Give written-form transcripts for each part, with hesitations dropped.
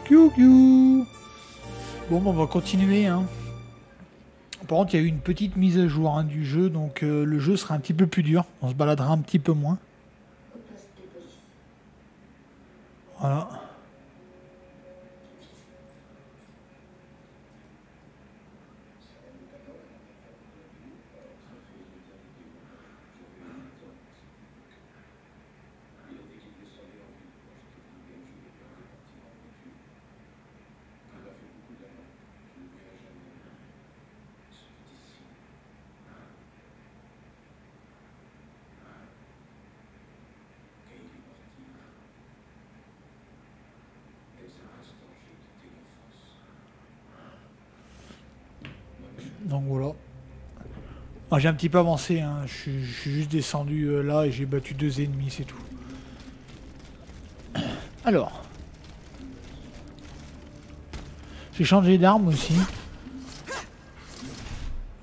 Kiou. Bon, on va continuer. Hein. Par contre, il y a eu une petite mise à jour du jeu, donc le jeu sera un petit peu plus dur. On se baladera un petit peu moins. Voilà. Donc voilà. Ah, j'ai un petit peu avancé, hein. Je suis juste descendu là et j'ai battu 2 ennemis, c'est tout. Alors. J'ai changé d'arme aussi.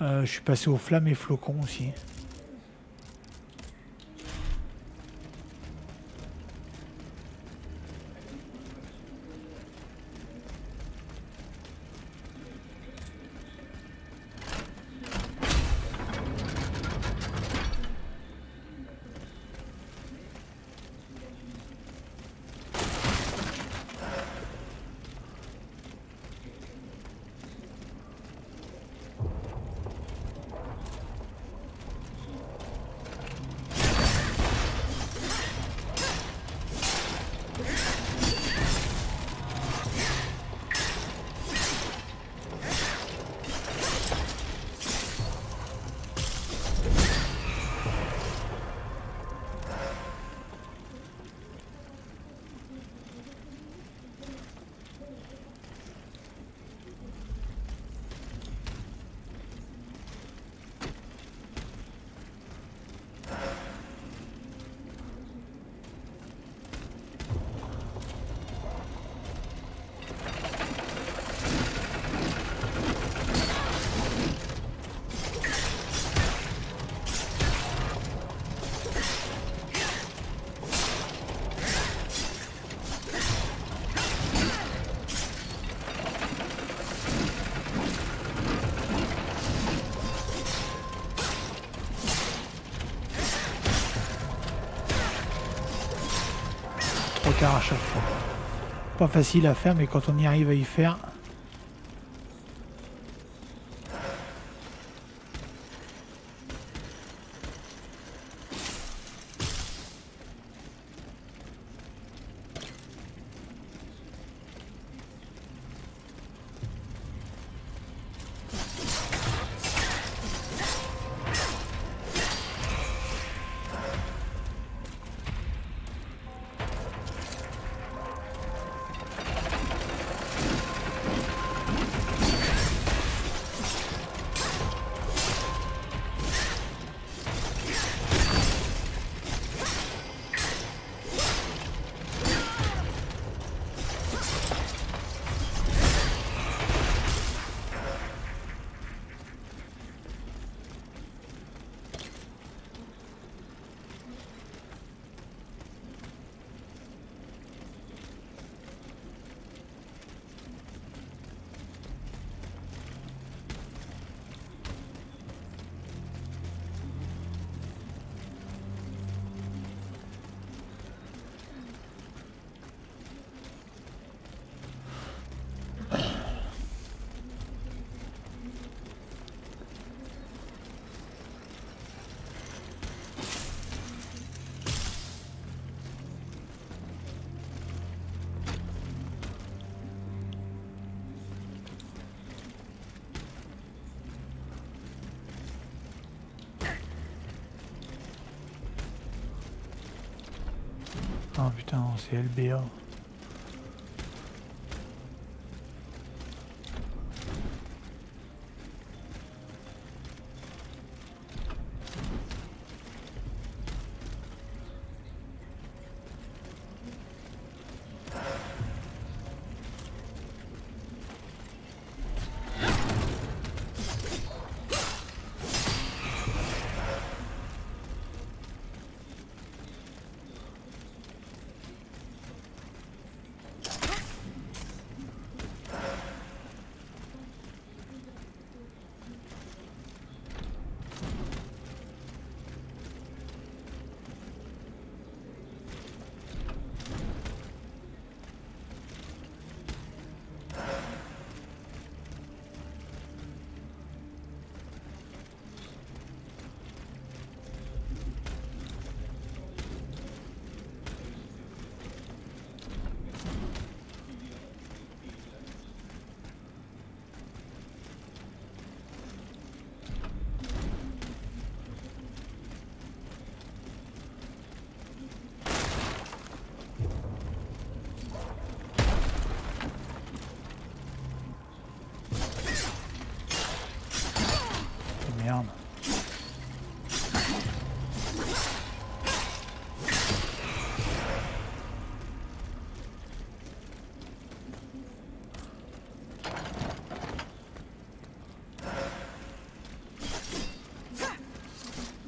Je suis passé aux flammes et flocons aussi. À chaque fois. Pas facile à faire, mais quand on y arrive à y faire. Oh putain, c'est LBA.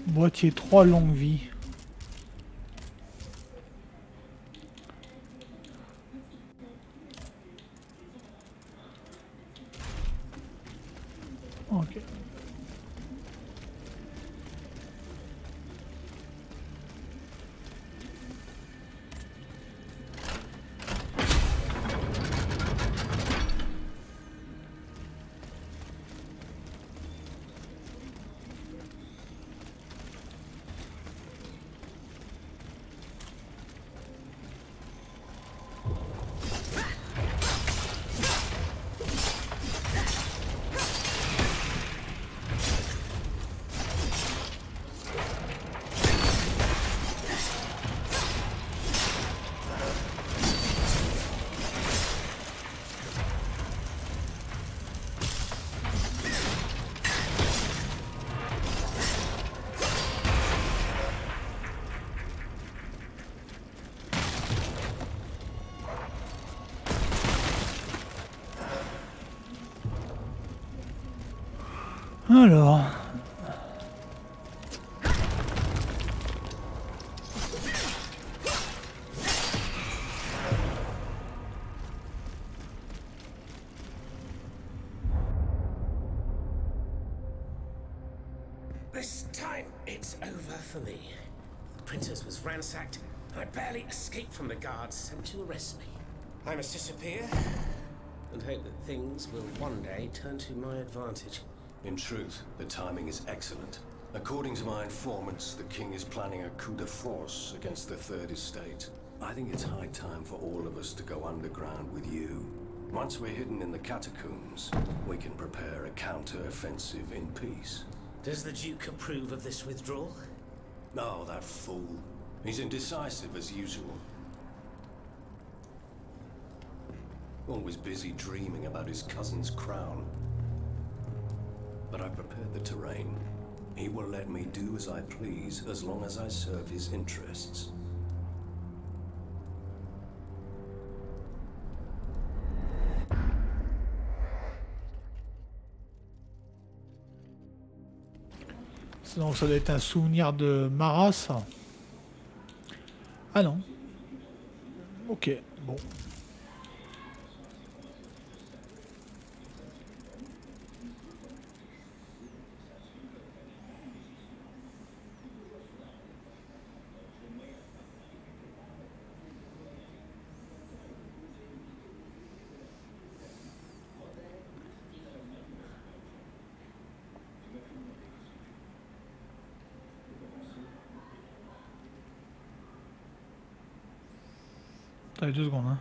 Boîtier 3 longue vie. Ok. Alors. This time, it's over for me. The Princess was ransacked. I barely escaped from the guards sent to arrest me. I must disappear and hope that things will one day turn to my advantage. In truth, the timing is excellent. According to my informants, the king is planning a coup de force against the Third Estate. I think it's high time for all of us to go underground with you. Once we're hidden in the catacombs, we can prepare a counter-offensive in peace. Does the Duke approve of this withdrawal? Oh, that fool. He's indecisive as usual. Always busy dreaming about his cousin's crown. But I've prepared the terrain. He will let me do as I please, as long as I serve his interests. Donc ça doit être un souvenir de Maras. Ah non. Ok, bon. Allez, 2 secondes. Hein.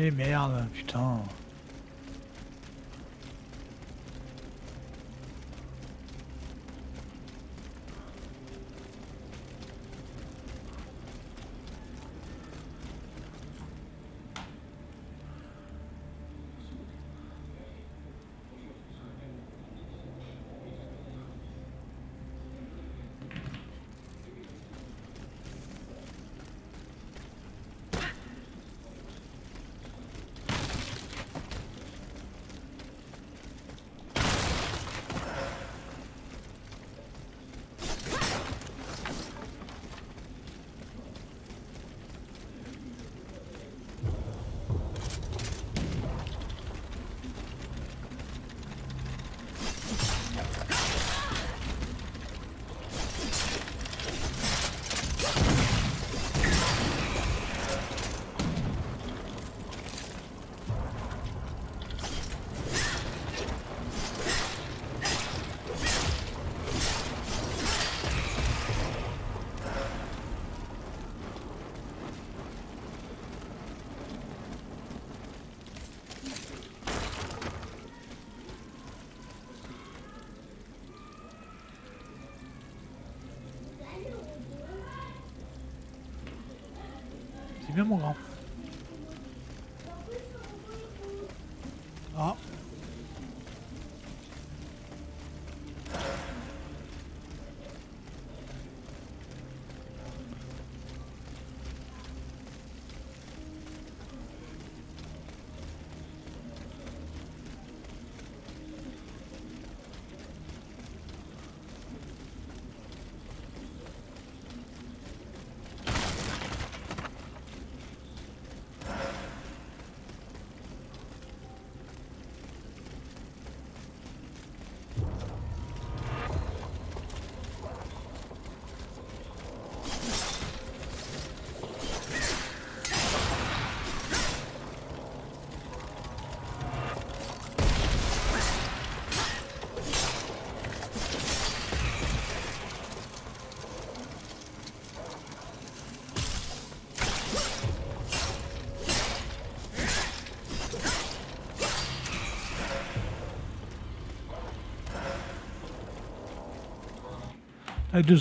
Eh merde, putain. C'est bien mon grand. Ah. Avec deux...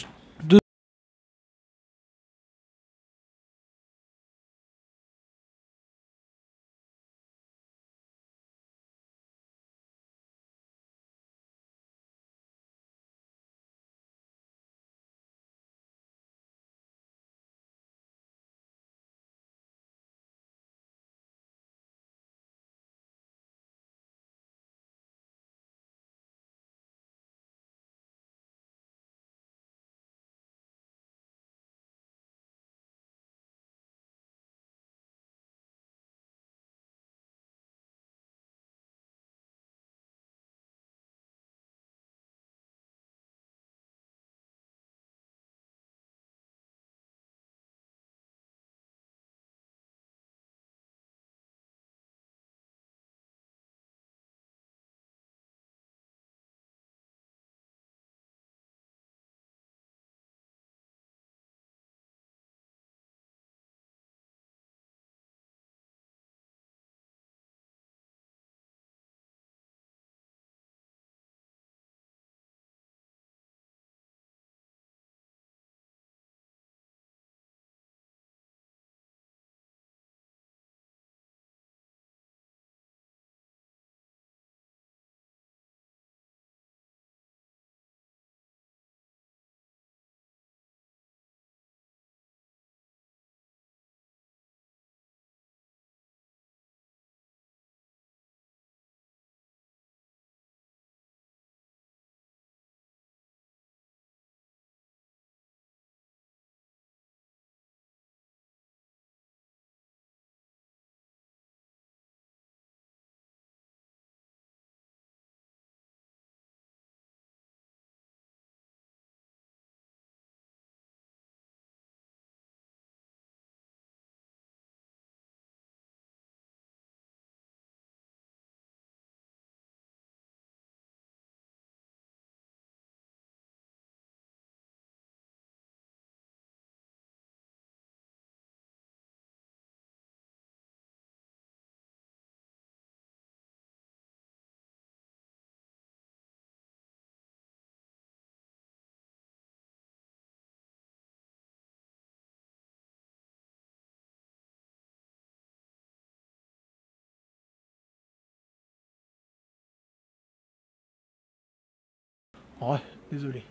Ouais, désolé.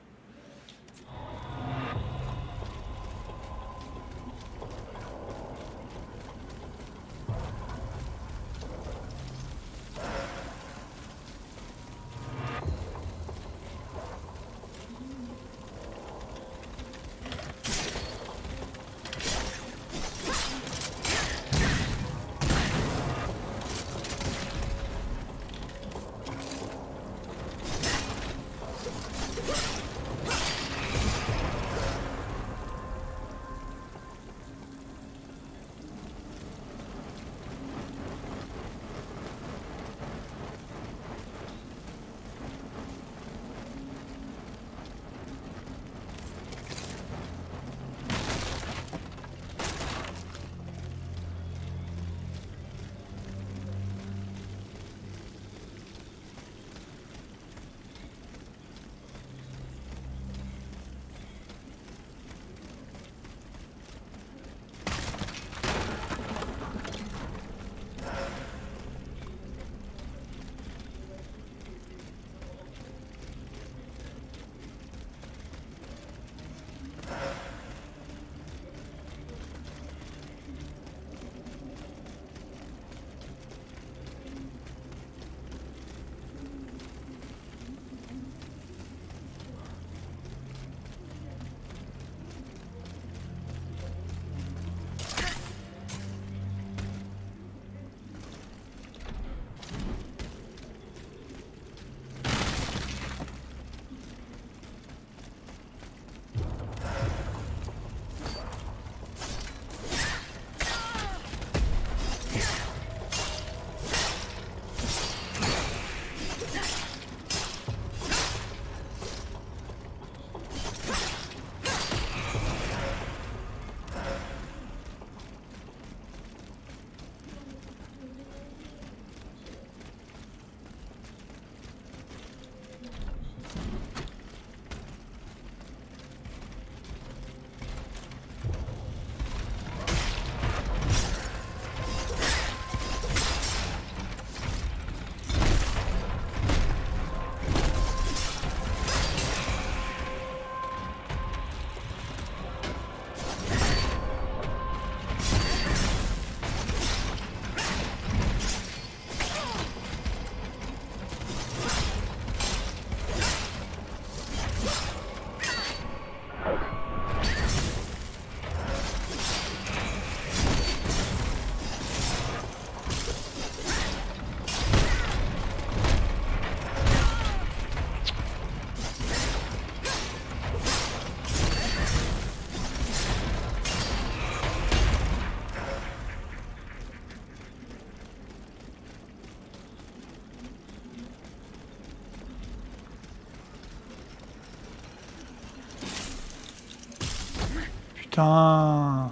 putain.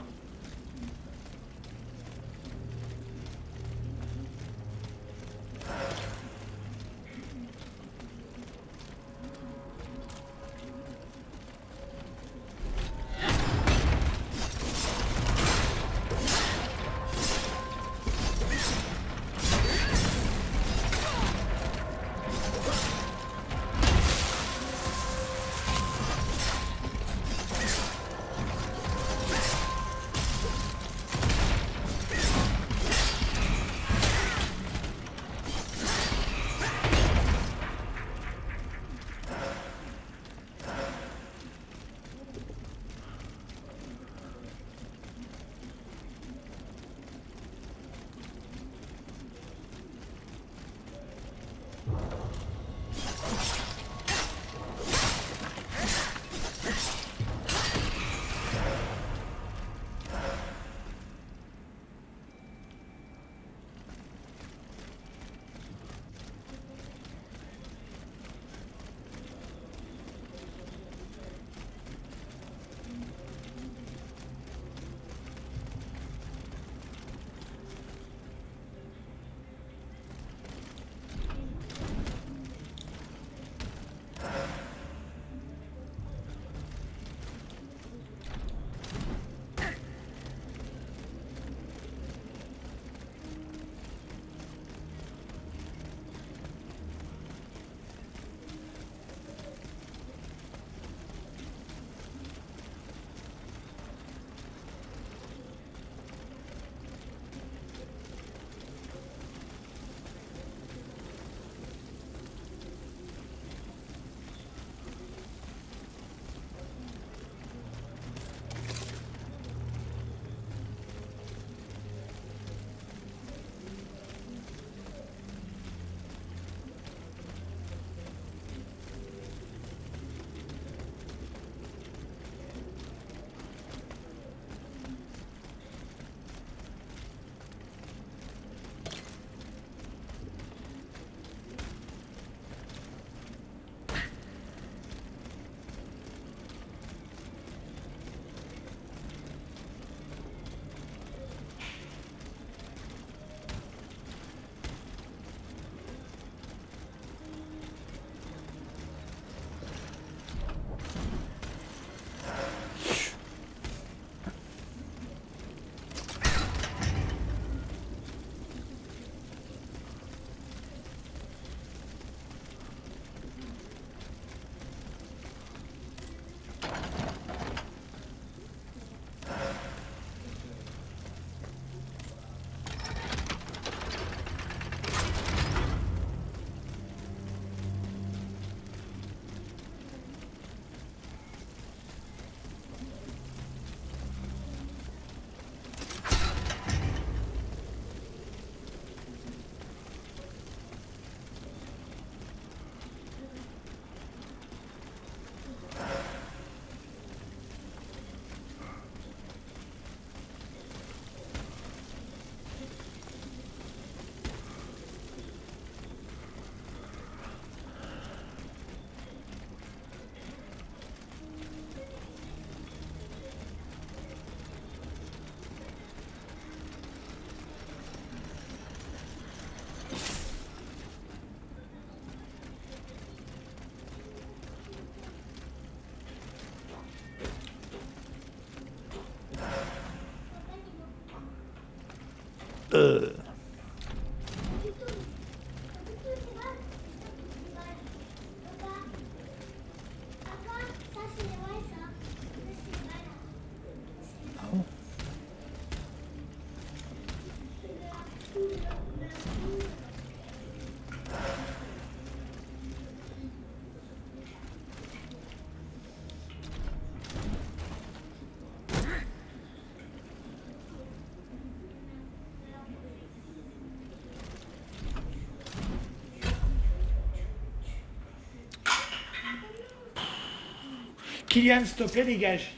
Kylian, s'il te plaît, dégage.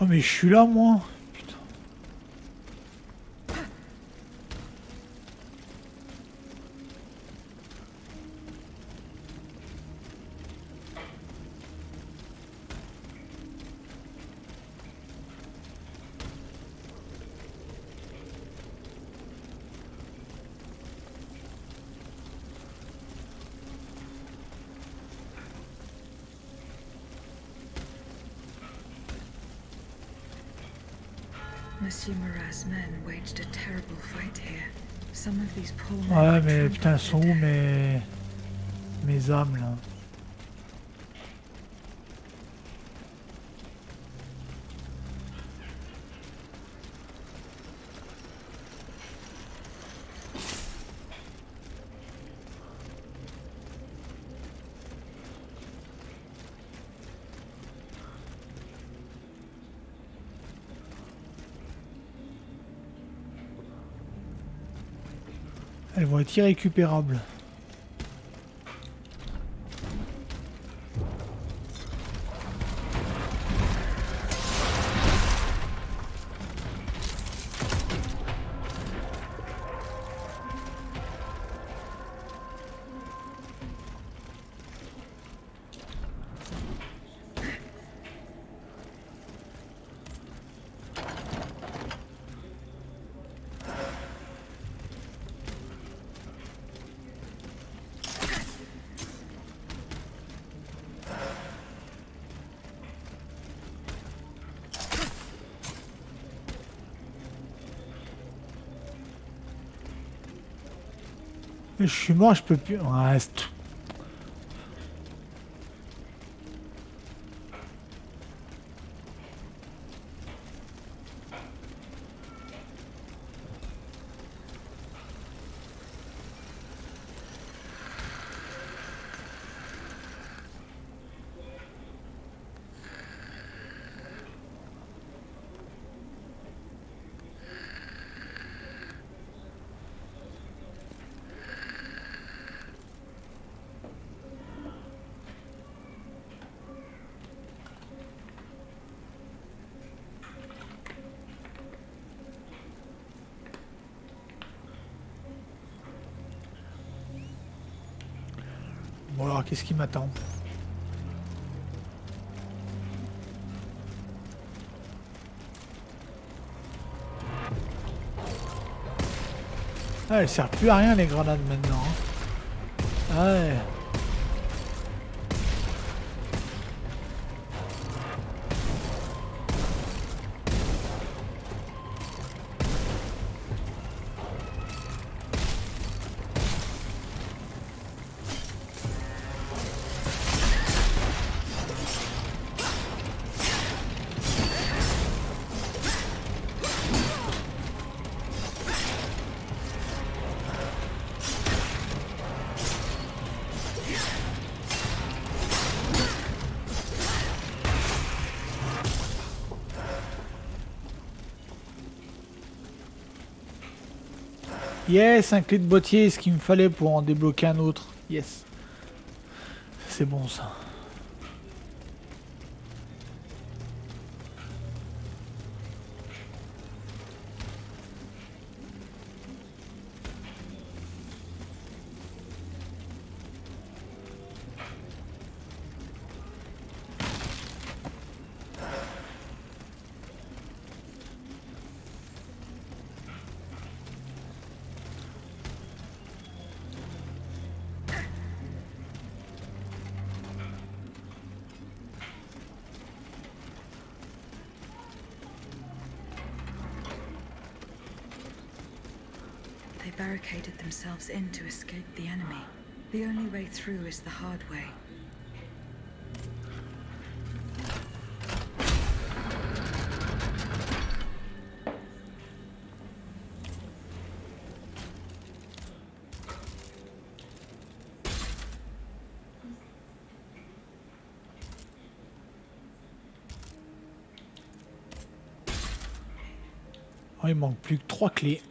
Oh mais je suis là moi. Putain. Monsieur Marat's men waged a terrible fight here. Some of these poor men Ouais were mais putain, elles trampled sont to où death. mes âmes là? Elles vont être irrécupérables. Je suis mort, je peux plus. Ouais, c'est tout. Bon alors qu'est-ce qui m'attend? Ah, elles servent plus à rien les grenades maintenant. Hein. Ouais. Yes, un clé de boîtier, ce qu'il me fallait pour en débloquer un autre. Yes. C'est bon ça. They barricaded themselves in to escape the enemy. The only way through is the hard way. Oh, il manque plus que 3 clés.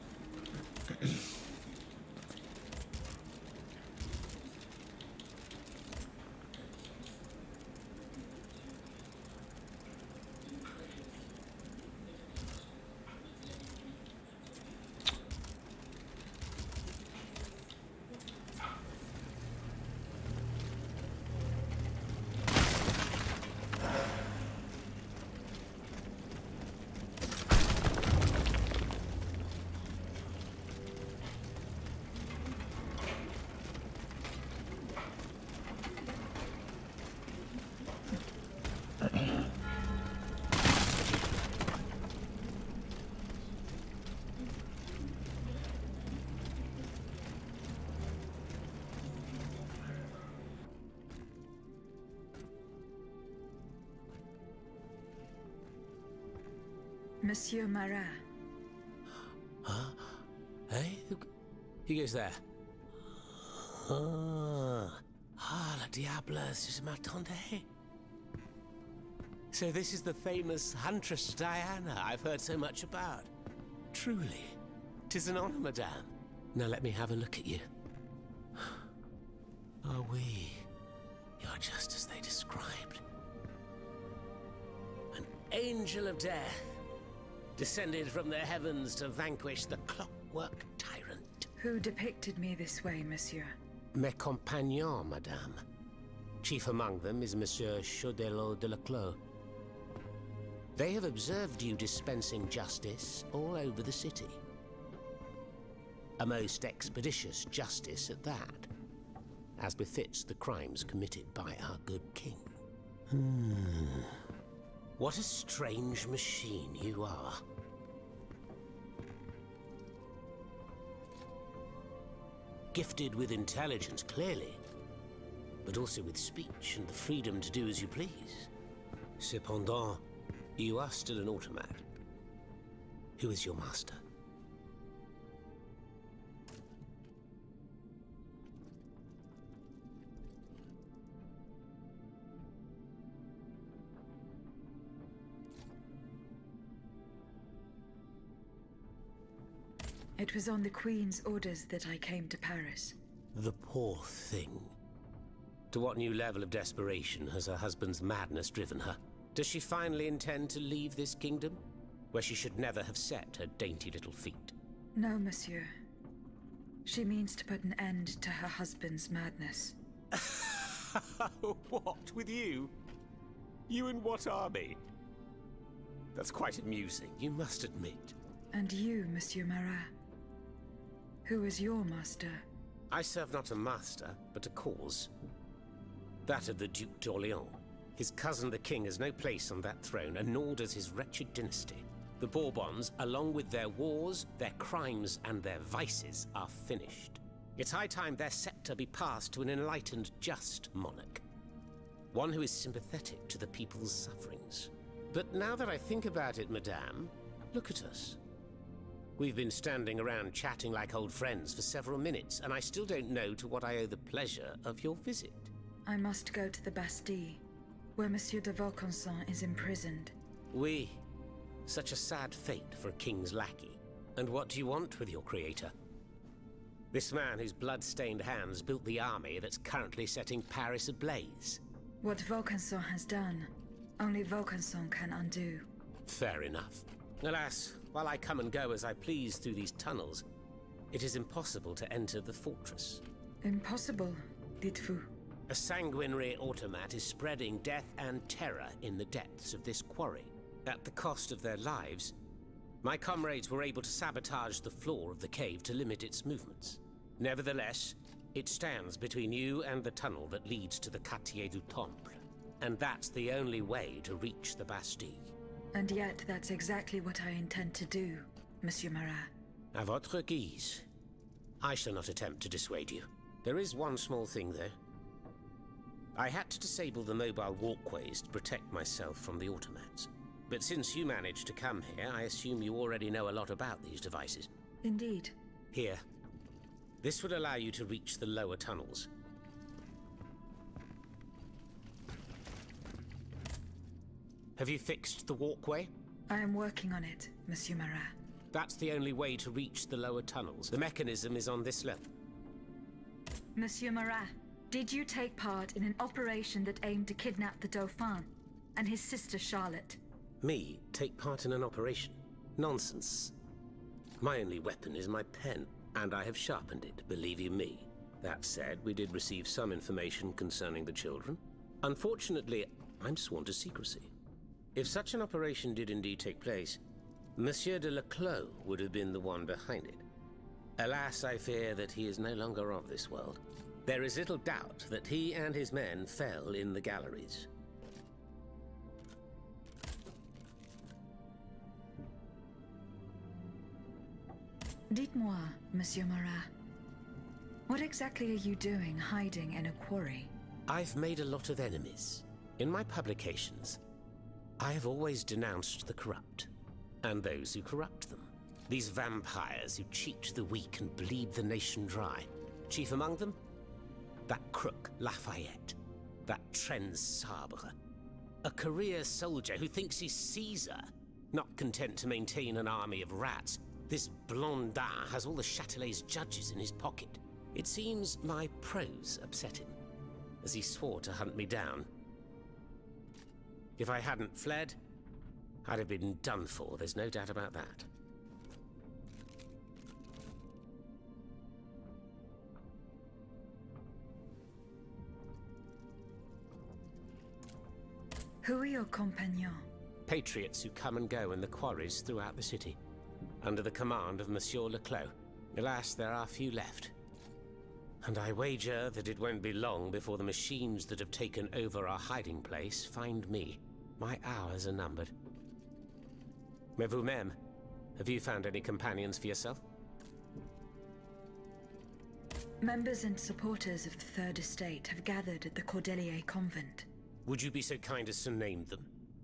Monsieur Marat. Huh? Hey? Who goes there? La diable, je m'attendais. So this is the famous Huntress Diana I've heard so much about. Truly, 'tis an honor, madame. Now let me have a look at you. Oh, oui. You're just as they described. An angel of death, descended from the heavens to vanquish the clockwork tyrant. Who depicted me this way, monsieur? Mes compagnons, madame. Chief among them is Monsieur Chaudelot de Leclos. They have observed you dispensing justice all over the city. A most expeditious justice at that, as befits the crimes committed by our good king. What a strange machine you are. Gifted with intelligence, clearly, but also with speech and the freedom to do as you please. Cependant, you are still an automat. Who is your master? It was on the Queen's orders that I came to Paris. The poor thing. To what new level of desperation has her husband's madness driven her? Does she finally intend to leave this kingdom, where she should never have set her dainty little feet? No, monsieur. She means to put an end to her husband's madness. What, with you? You in what army? That's quite amusing, you must admit. And you, Monsieur Marat? Who is your master? I serve not a master, but a cause. That of the Duc d'Orléans. His cousin the king has no place on that throne, and nor does his wretched dynasty. The Bourbons, along with their wars, their crimes, and their vices, are finished. It's high time their scepter be passed to an enlightened, just monarch. One who is sympathetic to the people's sufferings. But now that I think about it, madame, look at us. We've been standing around chatting like old friends for several minutes, and I still don't know to what I owe the pleasure of your visit. I must go to the Bastille, where Monsieur de Vaucanson is imprisoned. Oui. Such a sad fate for a king's lackey. And what do you want with your creator? This man whose blood-stained hands built the army that's currently setting Paris ablaze. What Vaucanson has done, only Vaucanson can undo. Fair enough. Alas, while I come and go as I please through these tunnels, it is impossible to enter the fortress. Impossible, dites-vous? A sanguinary automat is spreading death and terror in the depths of this quarry. At the cost of their lives, my comrades were able to sabotage the floor of the cave to limit its movements. Nevertheless, it stands between you and the tunnel that leads to the Quartier du Temple. And that's the only way to reach the Bastille. And yet that's exactly what I intend to do, Monsieur Marat. À votre guise. I shall not attempt to dissuade you. There is one small thing, though. I had to disable the mobile walkways to protect myself from the automats. But since you managed to come here, I assume you already know a lot about these devices. Indeed. Here. This will allow you to reach the lower tunnels. Have you fixed the walkway? I am working on it, Monsieur Marat. That's the only way to reach the lower tunnels. The mechanism is on this level. Monsieur Marat, did you take part in an operation that aimed to kidnap the Dauphin and his sister Charlotte? Me take part in an operation? Nonsense. My only weapon is my pen, and I have sharpened it, believe you me. That said, we did receive some information concerning the children. Unfortunately, I'm sworn to secrecy. If such an operation did indeed take place, Monsieur de Leclos would have been the one behind it. Alas, I fear that he is no longer of this world. There is little doubt that he and his men fell in the galleries. Dites-moi, Monsieur Marat, what exactly are you doing hiding in a quarry? I've made a lot of enemies. In my publications, I have always denounced the corrupt. and those who corrupt them. These vampires who cheat the weak and bleed the nation dry. Chief among them? That crook Lafayette. That Trenz Sabre. A career soldier who thinks he's Caesar. Not content to maintain an army of rats, this Blondin has all the Châtelet's judges in his pocket. It seems my prose upset him, as he swore to hunt me down. If I hadn't fled, I'd have been done for, there's no doubt about that. Who are your compagnons? Patriots who come and go in the quarries throughout the city, under the command of Monsieur Leclos. Alas, there are few left. And I wager that it won't be long before the machines that have taken over our hiding place find me. My hours are numbered. Mais vous-même, have you found any companions for yourself? Members and supporters of the Third Estate have gathered at the Cordelier Convent. Would you be so kind as to name them?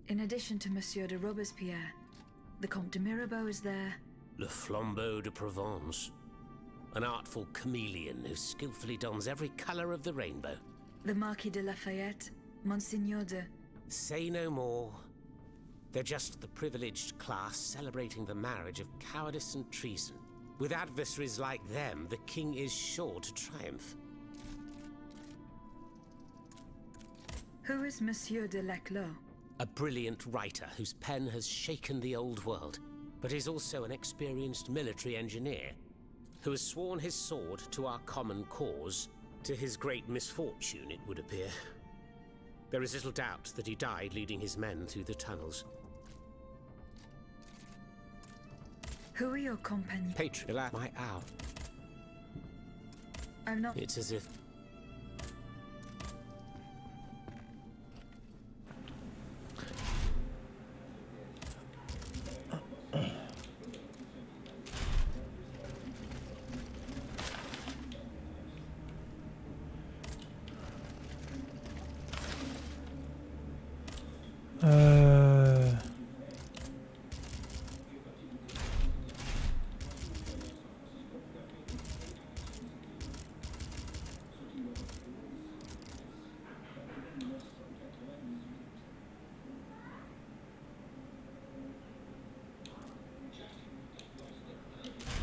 In addition to Monsieur de Robespierre, the Comte de Mirabeau is there. Le Flambeau de Provence. An artful chameleon who skillfully dons every color of the rainbow. The Marquis de Lafayette, Monsignor de... Say no more. They're just the privileged class celebrating the marriage of cowardice and treason. With adversaries like them, the king is sure to triumph. Who is Monsieur de Leclos? A brilliant writer whose pen has shaken the old world, but is also an experienced military engineer who has sworn his sword to our common cause, to his great misfortune, it would appear. There is little doubt that he died leading his men through the tunnels. Who are your companions? Patriot, my hour. I'm not... It's as if...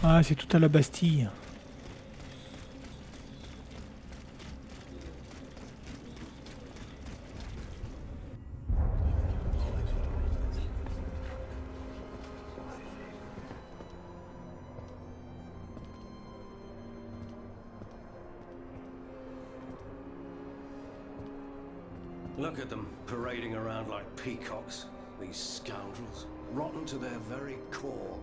Ah, c'est tout à la Bastille. Look at them, parading around like peacocks. These scoundrels, rotten to their very core.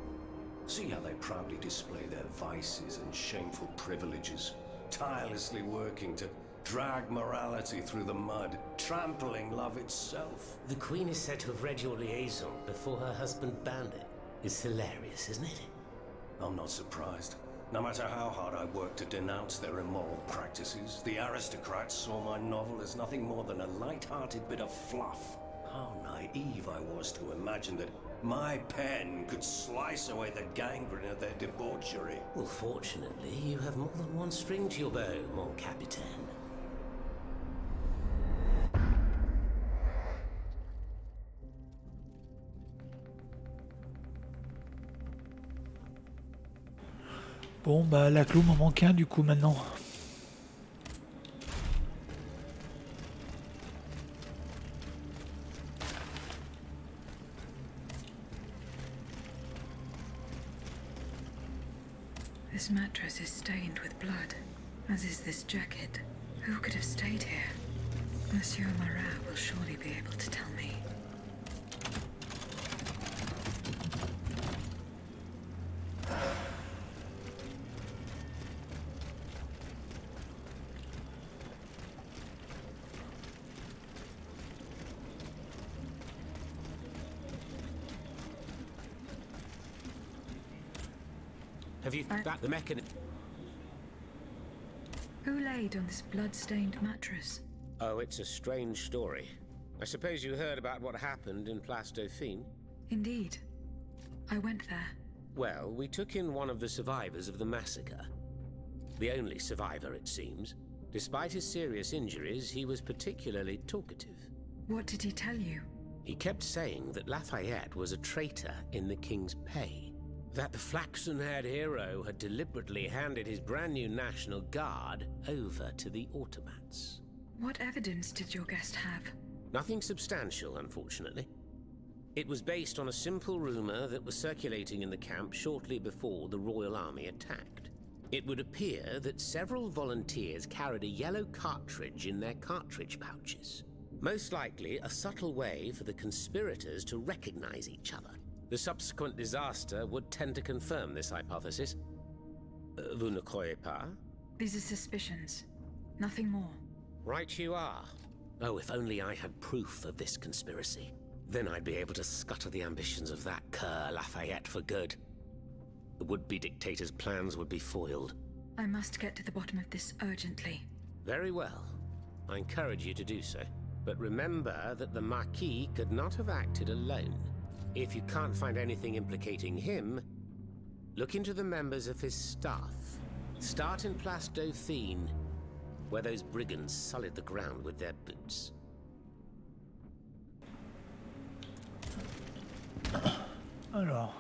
See how they proudly display their vices and shameful privileges, tirelessly working to drag morality through the mud, trampling love itself. The Queen is said to have read your liaison before her husband banned it. It's hilarious, isn't it? I'm not surprised. No matter how hard I work to denounce their immoral practices, the aristocrats saw my novel as nothing more than a light-hearted bit of fluff. How naive I was to imagine that my pen could slice away the gangrene of their debauchery. Well, fortunately, you have more than one string to your bow, mon capitaine. Bon, bah la clou m'en manque un du coup maintenant. This mattress is stained with blood, as is this jacket. Who could have stayed here? Monsieur Marat will surely be able to tell me. Have you back the mechanism? Who laid on this blood-stained mattress? Oh, it's a strange story. I suppose you heard about what happened in Place Dauphine? Indeed. I went there. Well, we took in one of the survivors of the massacre. The only survivor, it seems. Despite his serious injuries, he was particularly talkative. What did he tell you? He kept saying that Lafayette was a traitor in the king's pay. That the flaxen-haired hero had deliberately handed his brand new National Guard over to the automats. What evidence did your guest have? Nothing substantial, unfortunately. It was based on a simple rumor that was circulating in the camp shortly before the Royal Army attacked. It would appear that several volunteers carried a yellow cartridge in their cartridge pouches. Most likely a subtle way for the conspirators to recognize each other. The subsequent disaster would tend to confirm this hypothesis. Vous ne croyez pas? These are suspicions. Nothing more. Right you are. Oh, if only I had proof of this conspiracy. Then I'd be able to scutter the ambitions of that cur Lafayette for good. The would-be dictator's plans would be foiled. I must get to the bottom of this urgently. Very well. I encourage you to do so. But remember that the Marquis could not have acted alone. If you can't find anything implicating him, look into the members of his staff. Start in Place Dauphine, where those brigands sullied the ground with their boots. Alors.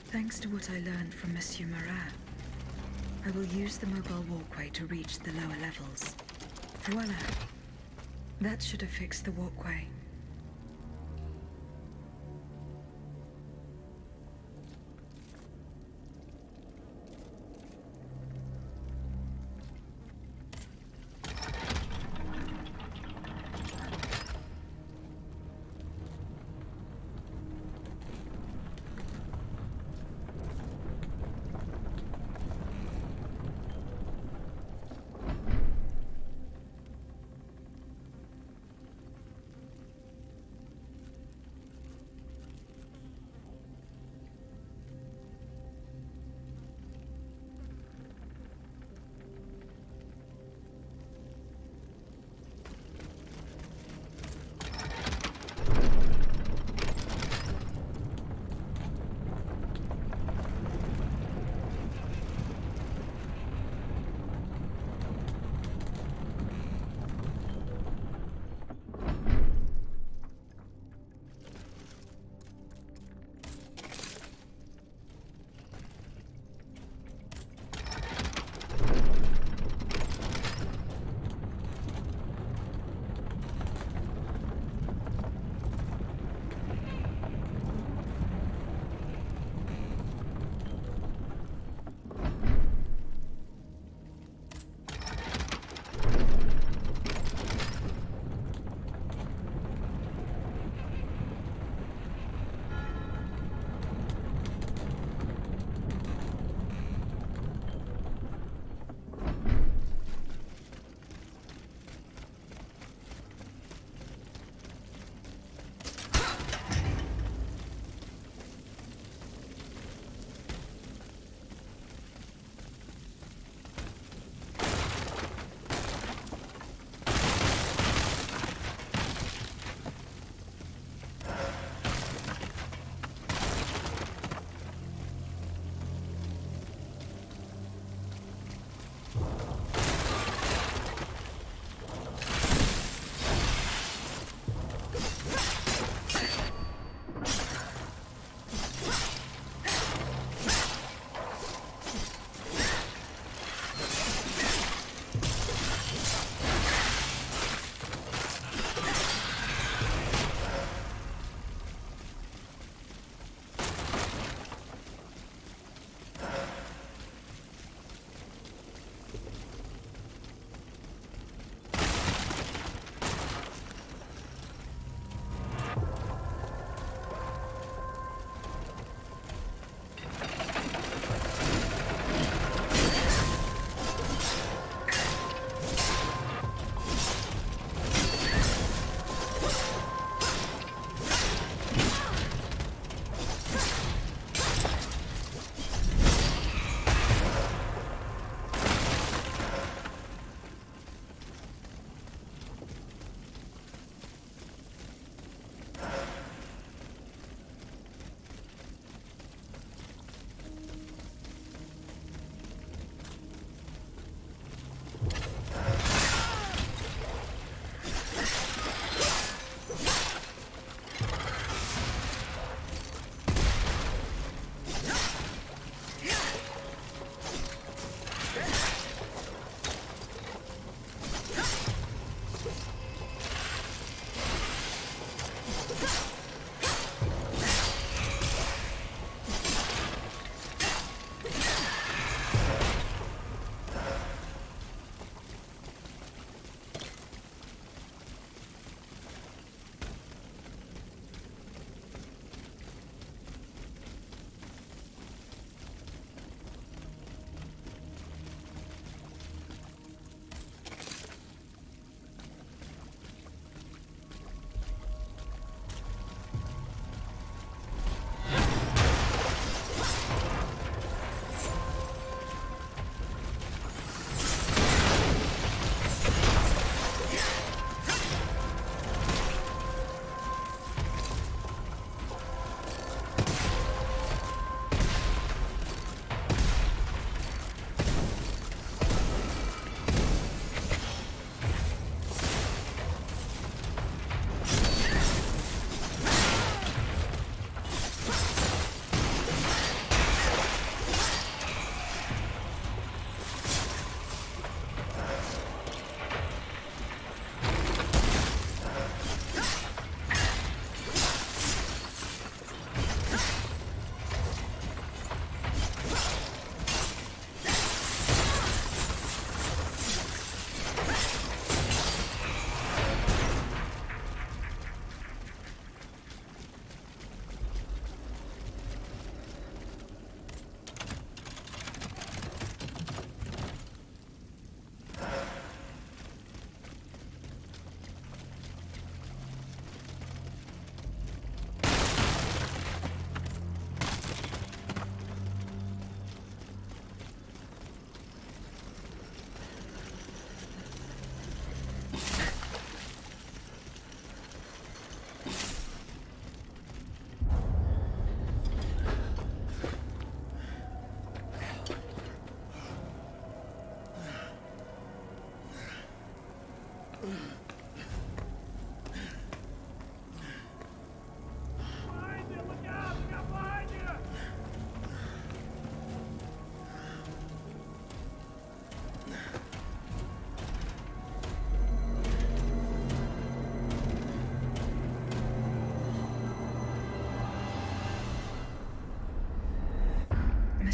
Thanks to what I learned from Monsieur Marat, I will use the mobile walkway to reach the lower levels. Voila. That should have fixed the walkway.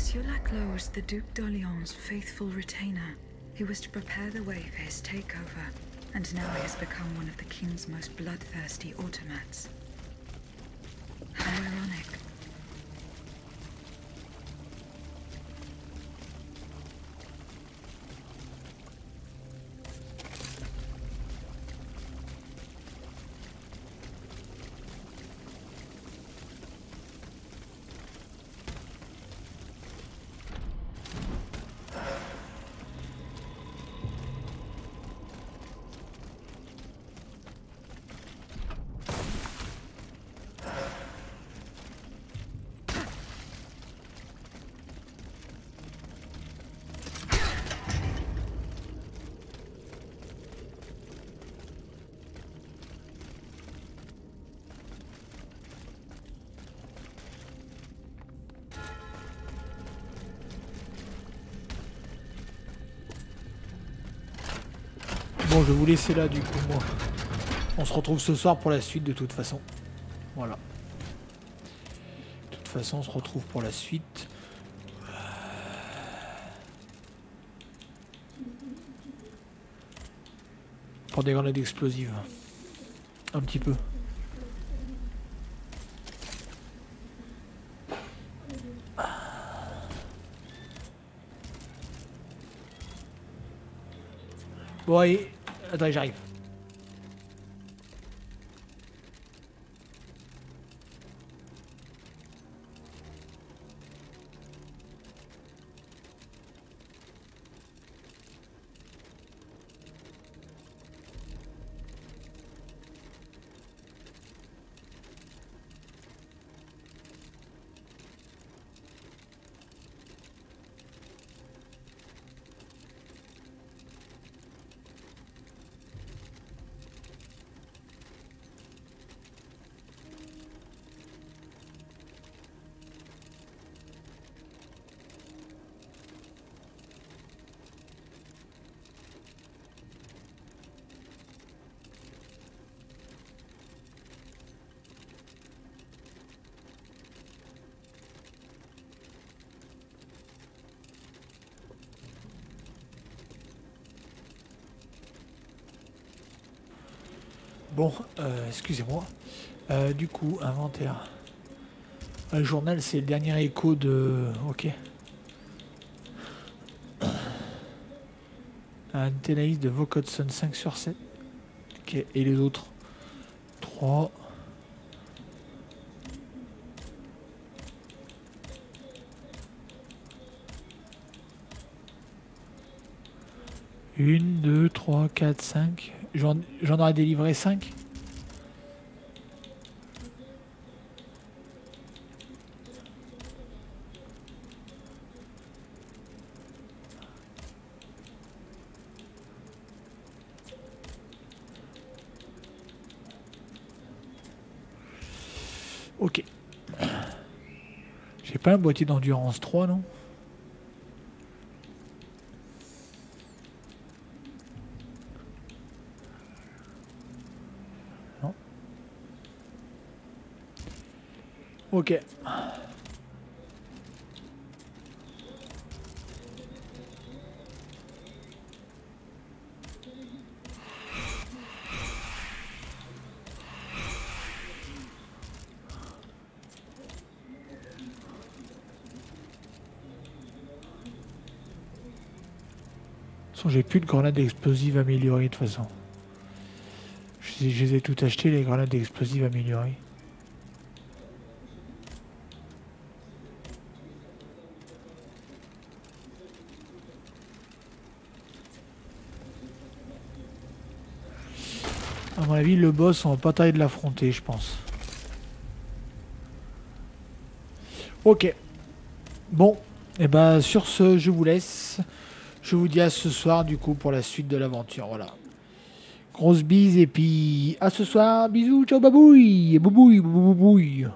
Monsieur Laclos was the Duc d'Orléans' faithful retainer. He was to prepare the way for his takeover, and now he has become one of the king's most bloodthirsty automats. How ironic. Bon, je vais vous laisser là du coup, moi. On se retrouve ce soir pour la suite de toute façon. Voilà. De toute façon, on se retrouve pour la suite. Pour des grenades explosives. Un petit peu. Bon, allez. Attends, j'arrive. Bon, excusez-moi. Du coup, inventaire. Le journal, c'est le dernier écho de... Ok. Un Ténaïs de Vaucotson 5 sur 7. Ok, et les autres 3. Une, 2, 3, 4, 5. J'en aurais délivré 5. Ok. J'ai pas un boîtier d'endurance 3, non? Non. Ok. J'ai plus de grenades explosives améliorées de toute façon. Je les ai toutes achetées, les grenades explosives améliorées. À mon avis, le boss, on va pas tarder de l'affronter, je pense. Ok. Bon, et ben sur ce, je vous laisse. Je vous dis à ce soir, du coup, pour la suite de l'aventure. Voilà. Grosse bise, et puis à ce soir. Bisous, ciao, babouille. Boubouille, boubouille.